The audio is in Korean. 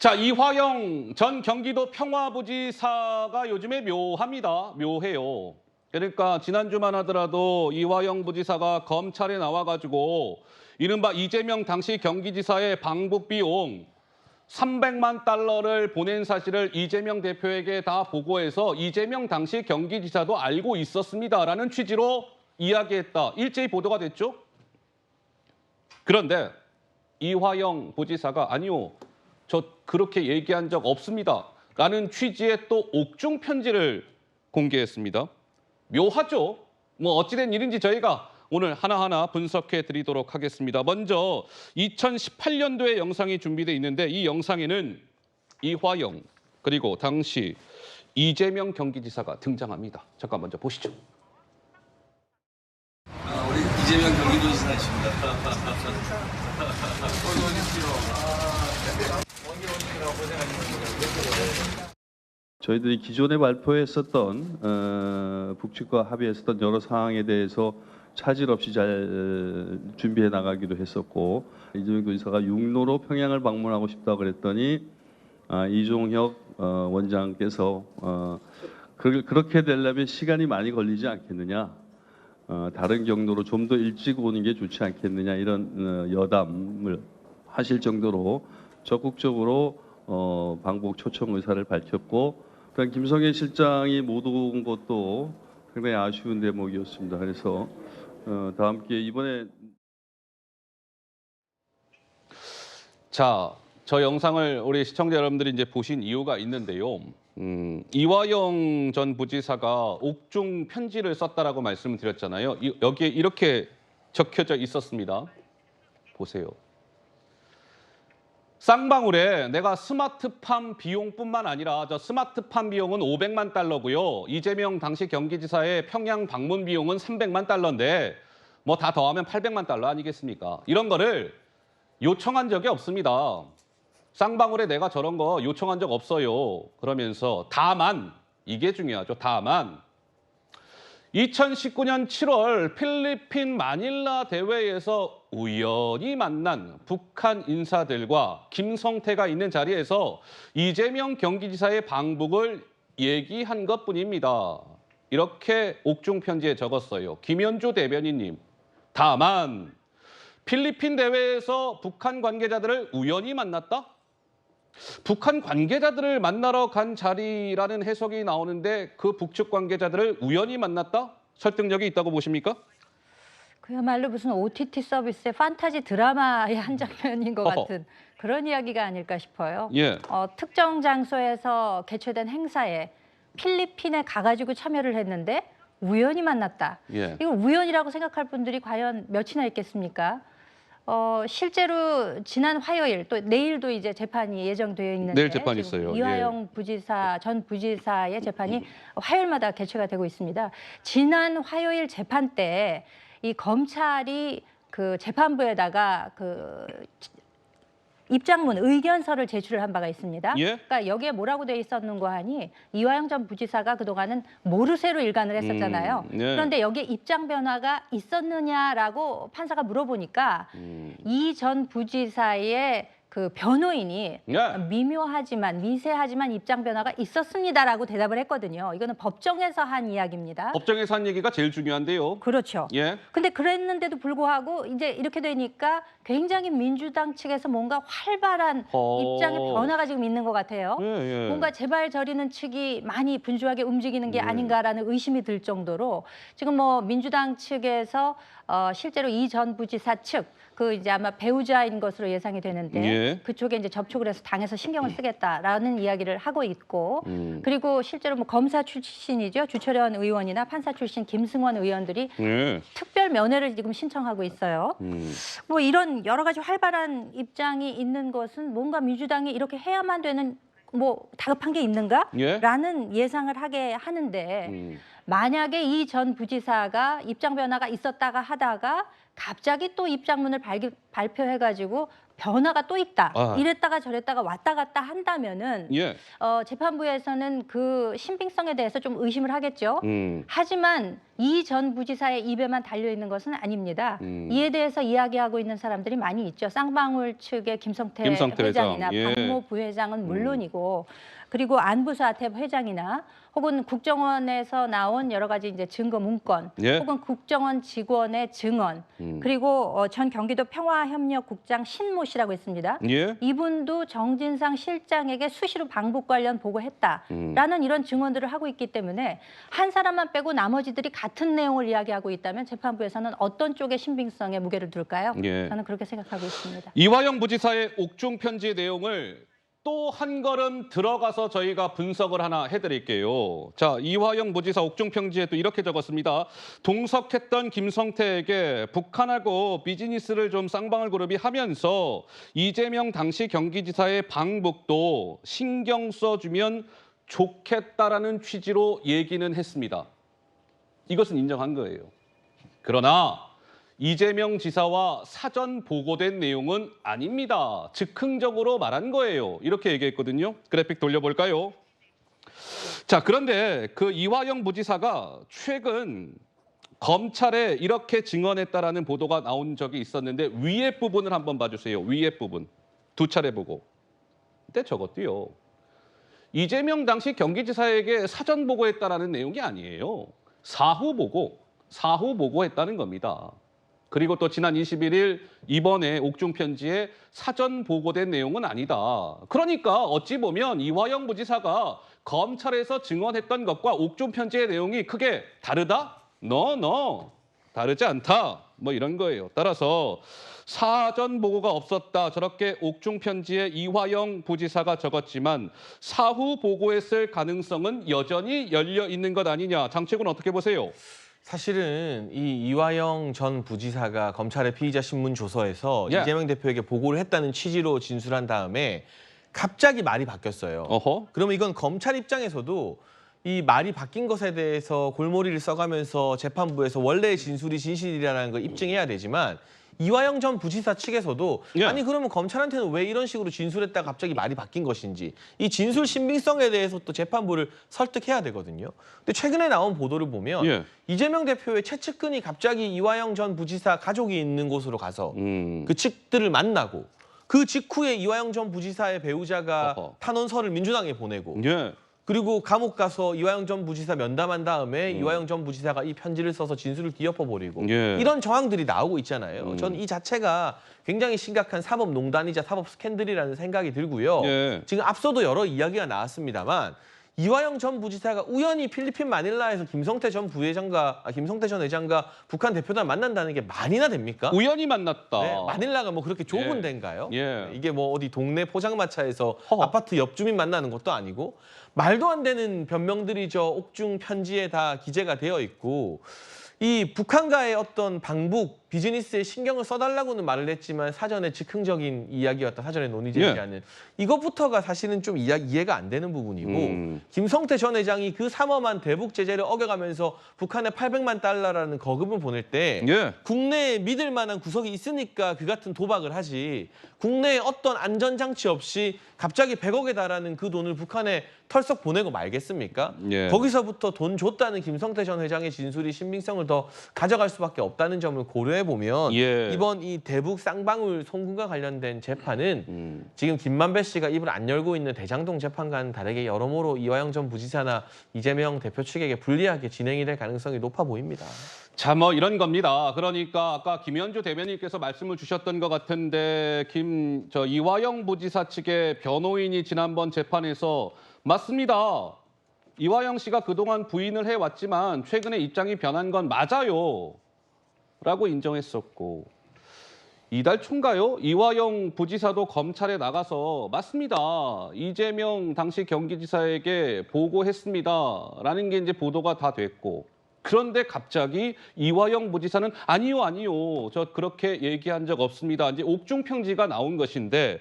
자, 이화영 전 경기도 평화부지사가 요즘에 묘합니다. 묘해요. 그러니까 지난주만 하더라도 이화영 부지사가 검찰에 나와가지고 이른바 이재명 당시 경기지사의 방북 비용 300만 달러를 보낸 사실을 이재명 대표에게 다 보고해서 이재명 당시 경기지사도 알고 있었습니다라는 취지로 이야기했다. 일제히 보도가 됐죠. 그런데 이화영 부지사가 아니요, 저 그렇게 얘기한 적 없습니다 라는 취지의 또 옥중 편지를 공개했습니다. 묘하죠. 뭐 어찌된 일인지 저희가 오늘 하나하나 분석해 드리도록 하겠습니다. 먼저 2018년도에 영상이 준비되어 있는데 이 영상에는 이화영 그리고 당시 이재명 경기지사가 등장합니다. 잠깐 먼저 보시죠. 우리 이재명 경기도지사이십니다. 저희들이 기존에 발표했었던 북측과 합의했었던 여러 사항에 대해서 차질 없이 잘 준비해 나가기로 했었고, 이재명 도지사가 육로로 평양을 방문하고 싶다고 그랬더니 이종혁 원장께서 그렇게 되려면 시간이 많이 걸리지 않겠느냐, 다른 경로로 좀 더 일찍 오는 게 좋지 않겠느냐, 이런 여담을 하실 정도로 적극적으로 방북 초청 의사를 밝혔고, 그다음 김성애 실장이 못 온 것도 상당히 아쉬운 대목이었습니다. 그래서 다음 기회에 이번에 자, 저 영상을 우리 시청자 여러분들이 이제 보신 이유가 있는데요. 이화영 전 부지사가 옥중 편지를 썼다라고 말씀을 드렸잖아요. 여기에 이렇게 적혀져 있었습니다. 보세요. 쌍방울에 내가 스마트팜 비용뿐만 아니라 저 스마트팜 비용은 500만 달러고요. 이재명 당시 경기지사의 평양 방문 비용은 300만 달러인데 뭐 다 더하면 800만 달러 아니겠습니까? 이런 거를 요청한 적이 없습니다. 쌍방울에 내가 저런 거 요청한 적 없어요. 그러면서 다만, 이게 중요하죠. 다만 2019년 7월 필리핀 마닐라 대회에서 우연히 만난 북한 인사들과 김성태가 있는 자리에서 이재명 경기지사의 방북을 얘기한 것뿐입니다. 이렇게 옥중 편지에 적었어요. 김현주 대변인님. 다만 필리핀 대회에서 북한 관계자들을 우연히 만났다? 북한 관계자들을 만나러 간 자리라는 해석이 나오는데 그 북측 관계자들을 우연히 만났다? 설득력이 있다고 보십니까? 그야말로 무슨 OTT 서비스의 판타지 드라마의 한 장면인 것 같은 그런 이야기가 아닐까 싶어요. 예. 특정 장소에서 개최된 행사에 필리핀에 가가지고 참여를 했는데 우연히 만났다. 예. 이거 우연이라고 생각할 분들이 과연 몇이나 있겠습니까? 실제로 지난 화요일 또 내일도 이제 재판이 예정되어 있는데 내일 재판 있어요. 이화영 부지사 전 부지사의 재판이 화요일마다 개최가 되고 있습니다. 지난 화요일 재판 때 이 검찰이 그 재판부에다가 그 입장문 의견서를 제출을 한 바가 있습니다. 예? 그러니까 여기에 뭐라고 돼 있었는고 하니 이화영 전 부지사가 그동안은 모르쇠로 일관을 했었잖아요. 네. 그런데 여기에 입장 변화가 있었느냐라고 판사가 물어보니까 이 전 부지사의 그 변호인이 예. 미묘하지만 미세하지만 입장 변화가 있었습니다라고 대답을 했거든요. 이거는 법정에서 한 이야기입니다. 법정에서 한 얘기가 제일 중요한데요. 그렇죠. 예. 근데 그랬는데도 불구하고 이제 이렇게 되니까 굉장히 민주당 측에서 뭔가 활발한 입장의 변화가 지금 있는 것 같아요. 예. 뭔가 제발 저리는 측이 많이 분주하게 움직이는 게 아닌가라는 의심이 들 정도로 지금 뭐 민주당 측에서 실제로 이 전 부지사 측 그 이제 아마 배우자인 것으로 예상이 되는데 예. 그쪽에 이제 접촉을 해서 당에서 신경을 쓰겠다라는 이야기를 하고 있고 그리고 실제로 뭐 검사 출신이죠. 주철현 의원이나 판사 출신 김승원 의원들이 예. 특별 면회를 지금 신청하고 있어요. 뭐 이런 여러 가지 활발한 입장이 있는 것은 뭔가 민주당이 이렇게 해야만 되는 뭐 다급한 게 있는가? 예? 라는 예상을 하게 하는데 만약에 이 전 부지사가 입장 변화가 있었다가 하다가 갑자기 또 입장문을 발표해가지고 변화가 또 있다. 아. 이랬다가 저랬다가 왔다 갔다 한다면은 예. 재판부에서는 그 신빙성에 대해서 좀 의심을 하겠죠. 하지만 이 전 부지사의 입에만 달려 있는 것은 아닙니다. 이에 대해서 이야기하고 있는 사람들이 많이 있죠. 쌍방울 측의 김성태 회장이나 회장. 예. 박모 부회장은 물론이고, 그리고 안부사태 회장이나 혹은 국정원에서 나온 여러 가지 이제 증거 문건, 예. 혹은 국정원 직원의 증언, 그리고 전 경기도 평화협력국장 신모 씨라고 있습니다. 예. 이분도 정진상 실장에게 수시로 방북 관련 보고했다라는 이런 증언들을 하고 있기 때문에 한 사람만 빼고 나머지들이 같은 내용을 이야기하고 있다면 재판부에서는 어떤 쪽의 신빙성에 무게를 둘까요? 예. 저는 그렇게 생각하고 있습니다. 이화영 부지사의 옥중 편지 내용을 또 한 걸음 들어가서 저희가 분석을 하나 해드릴게요. 자, 이화영 부지사 옥중 편지에 또 이렇게 적었습니다. 동석했던 김성태에게 북한하고 비즈니스를 좀 쌍방울 그룹이 하면서 이재명 당시 경기지사의 방북도 신경 써주면 좋겠다라는 취지로 얘기는 했습니다. 이것은 인정한 거예요. 그러나 이재명 지사와 사전 보고된 내용은 아닙니다. 즉흥적으로 말한 거예요. 이렇게 얘기했거든요. 그래픽 돌려볼까요? 자, 그런데 그 이화영 부지사가 최근 검찰에 이렇게 증언했다라는 보도가 나온 적이 있었는데 위에 부분을 한번 봐주세요. 위에 부분. 두 차례 보고. 근데 저것도요. 이재명 당시 경기지사에게 사전 보고했다라는 내용이 아니에요. 사후 보고했다는 겁니다. 그리고 또 지난 21일 이번에 옥중 편지에 사전 보고된 내용은 아니다. 그러니까 어찌 보면 이화영 부지사가 검찰에서 증언했던 것과 옥중 편지의 내용이 크게 다르다? No. 다르지 않다. 뭐 이런 거예요. 따라서 사전 보고가 없었다. 저렇게 옥중 편지에 이화영 부지사가 적었지만 사후 보고했을 가능성은 여전히 열려 있는 것 아니냐. 장채군 어떻게 보세요? 사실은 이 이화영 전 부지사가 검찰의 피의자 신문 조서에서 예. 이재명 대표에게 보고를 했다는 취지로 진술한 다음에 갑자기 말이 바뀌었어요. 어허. 그러면 이건 검찰 입장에서도 이 말이 바뀐 것에 대해서 골머리를 써가면서 재판부에서 원래의 진술이 진실이라는 걸 입증해야 되지만 이화영 전 부지사 측에서도 예. 아니 그러면 검찰한테는 왜 이런 식으로 진술했다가 갑자기 말이 바뀐 것인지 이 진술 신빙성에 대해서 또 재판부를 설득해야 되거든요. 근데 최근에 나온 보도를 보면 예. 이재명 대표의 최측근이 갑자기 이화영 전 부지사 가족이 있는 곳으로 가서 그 측들을 만나고 그 직후에 이화영 전 부지사의 배우자가 어허. 탄원서를 민주당에 보내고 예. 그리고 감옥 가서 이화영 전 부지사 면담한 다음에 이화영 전 부지사가 이 편지를 써서 진술을 뒤엎어버리고 예. 이런 정황들이 나오고 있잖아요. 전 이 자체가 굉장히 심각한 사법농단이자 사법 스캔들이라는 생각이 들고요. 예. 지금 앞서도 여러 이야기가 나왔습니다만 이화영 전 부지사가 우연히 필리핀 마닐라에서 김성태 전 회장과 북한 대표단 만난다는 게 말이나 됩니까? 우연히 만났다. 네, 마닐라가 뭐 그렇게 좁은 예. 데인가요? 예. 이게 뭐 어디 동네 포장마차에서 허허. 아파트 옆 주민 만나는 것도 아니고 말도 안 되는 변명들이 저 옥중 편지에 다 기재가 되어 있고 이 북한과의 어떤 방북 비즈니스에 신경을 써달라고는 말을 했지만 사전에 즉흥적인 이야기였다. 사전에 논의 제기하는 이것부터가 사실은 좀 이해가 안 되는 부분이고 김성태 전 회장이 그 삼엄한 대북 제재를 어겨가면서 북한에 800만 달러라는 거금을 보낼 때 예. 국내에 믿을 만한 구석이 있으니까 그 같은 도박을 하지 국내에 어떤 안전장치 없이 갑자기 100억에 달하는 그 돈을 북한에 털썩 보내고 말겠습니까? 예. 거기서부터 돈 줬다는 김성태 전 회장의 진술이 신빙성을 더 가져갈 수밖에 없다는 점을 고려해보면 예. 이번 이 대북 쌍방울 송금과 관련된 재판은 지금 김만배 씨가 입을 안 열고 있는 대장동 재판과는 다르게 여러모로 이화영 전 부지사나 이재명 대표 측에게 불리하게 진행이 될 가능성이 높아 보입니다. 자, 뭐 이런 겁니다. 그러니까 아까 김현주 대변인께서 말씀을 주셨던 것 같은데 이화영 부지사 측의 변호인이 지난번 재판에서 맞습니다. 이화영 씨가 그동안 부인을 해왔지만 최근에 입장이 변한 건 맞아요. 라고 인정했었고 이달 초인가요? 이화영 부지사도 검찰에 나가서 맞습니다. 이재명 당시 경기지사에게 보고했습니다. 라는 게 이제 보도가 다 됐고 그런데 갑자기 이화영 부지사는 아니요. 저 그렇게 얘기한 적 없습니다. 이제 옥중 편지가 나온 것인데